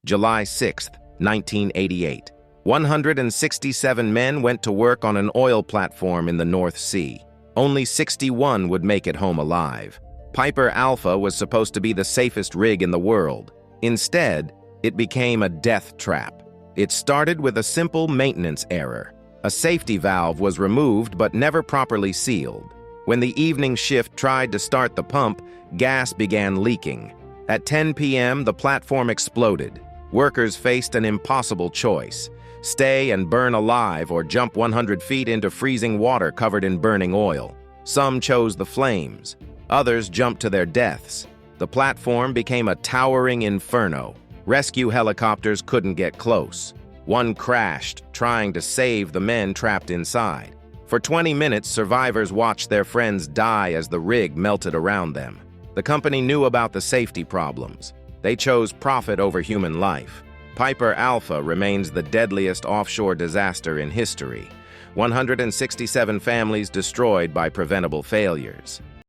July 6, 1988. 167 men went to work on an oil platform in the North Sea. Only 61 would make it home alive. Piper Alpha was supposed to be the safest rig in the world. Instead, it became a death trap. It started with a simple maintenance error. A safety valve was removed but never properly sealed. When the evening shift tried to start the pump, gas began leaking. At 10 p.m., the platform exploded. Workers faced an impossible choice: stay and burn alive or jump 100 feet into freezing water covered in burning oil. Some chose the flames. Others jumped to their deaths. The platform became a towering inferno. Rescue helicopters couldn't get close. One crashed, trying to save the men trapped inside. For 20 minutes, survivors watched their friends die as the rig melted around them. The company knew about the safety problems. They chose profit over human life. Piper Alpha remains the deadliest offshore disaster in history. 167 families destroyed by preventable failures.